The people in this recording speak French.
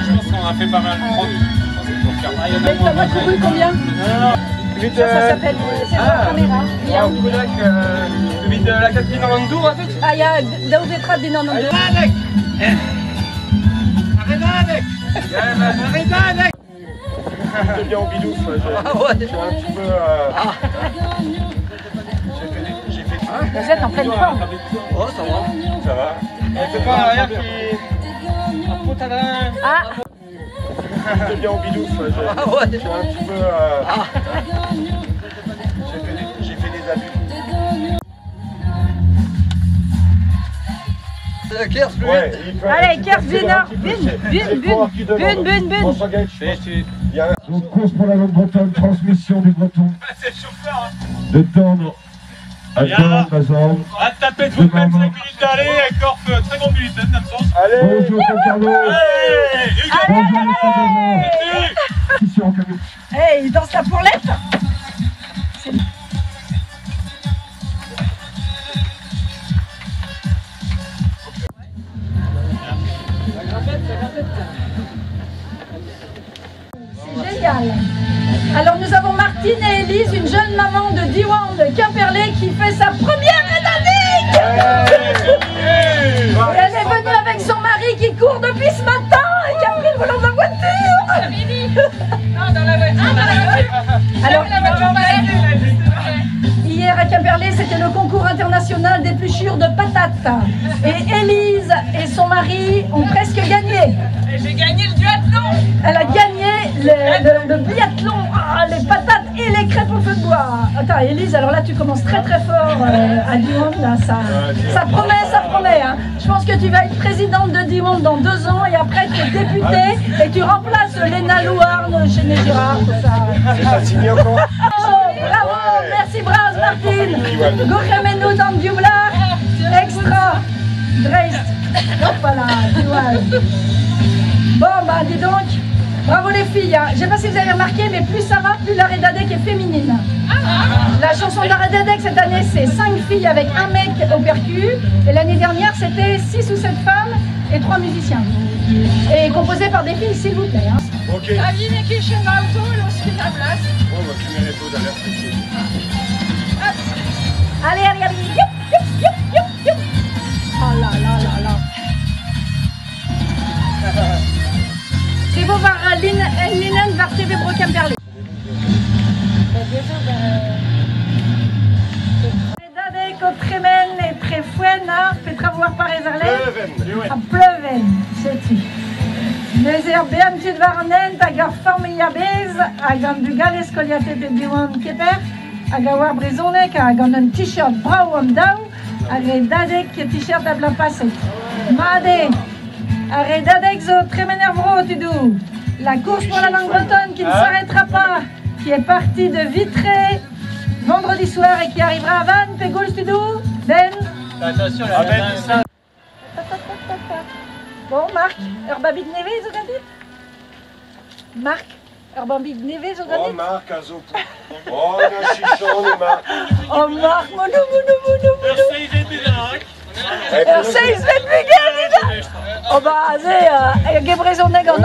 Je pense qu'on a fait pas mal de prendre. T'en as couru combien? Ça s'appelle, c'est la caméra. Vid la 492 en fait. Ah, il y a Dauvetra des 92. Arrête avec. J'étais bien en bidou, j'ai un petit peu... J'ai fait... Vous êtes en pleine forme. Oh, ça va. Ça va. C'est pas l'arrière qui... Ah, J'étais bien en bidou, j'ai un petit peu... J'ai fait des abus. Ouais, allez, Kers, Bune. Donc, course pour la Longue-Bretonne, transmission du breton. C'est le chauffeur. De tendre à tendre la jambe. À taper tout de même 5 minutes d'aller, encore très bon minute, ça me sens. Allez. Bonjour, Carlo. Allez, Bonjour, Hugo. hey, il danse la pourlette. C'est génial. Alors nous avons Martine et Élise, une jeune maman de Diwan de Quimperlé qui fait sa première rédanique. Et elle est venue avec son mari qui court depuis ce matin et qui a pris le volant de la voiture. Non, dans la voiture. Alors, la voiture hier à Quimperlé, c'était le concours international d'épluchure de patates. Et Élise et son mari ont presque gagné. J'ai gagné le duathlon. Elle a gagné le biathlon, les patates et les crêpes au feu de bois. Attends, Élise, alors là, tu commences très très fort à Diwan. Là, ça promet. Hein. Je pense que tu vas être présidente de Diwan dans 2 ans et après tu es députée et tu remplaces Léna Louarn chez Girard, tout ça. C'est pas signé encore. Bravo, merci Braz, Martine. Gouremenu dans Dublar, extra, Dreist. Hop là, Diwan. Bon, bah dis donc, bravo les filles. Hein. Je ne sais pas si vous avez remarqué, mais plus ça va, plus la Redadec est féminine. La chanson de la Redadec cette année, c'est 5 filles avec un mec au percu. Et l'année dernière, c'était 6 ou 7 femmes et 3 musiciens. Et composé par des filles, s'il vous plaît. Hein. Ok. Aline et Kishen Auto, lorsqu'il la place. Bon, bah, tu mets les taux d'alerte. Allez, allez, allez. Youp, youp, youp, youp, youp. Oh là là là là. Si vous voir Linen var TV Bro Quimperlé. Redadec o tremen et tre fouena, petra voir par ezerlet. A pleuven, c'est-tu. Nezer beam tud varnen, hag ar formiabez, hag an du gal eskoliate pe diwan keper, hag a war brezonek, hag an un t-shirt brau am daou, hag Redadec t-shirt a bla passet. Made, hag Redadec zo tremen vro tudou. La course pour la langue bretonne qui ne s'arrêtera pas, qui est partie de Vitré vendredi soir et qui arrivera à Vannes, Pégol Studou, Ben. Attention, la Ben. Bon, Marc, Urbabid Neve, Zogadit. Marc, Urbabid Neve, Oh, Zogadit. Marc, un zo. Oh, un chichon, les Marc. Oh, Marc, mono. Merci, Oh, bah, c'est Gebrezoneg en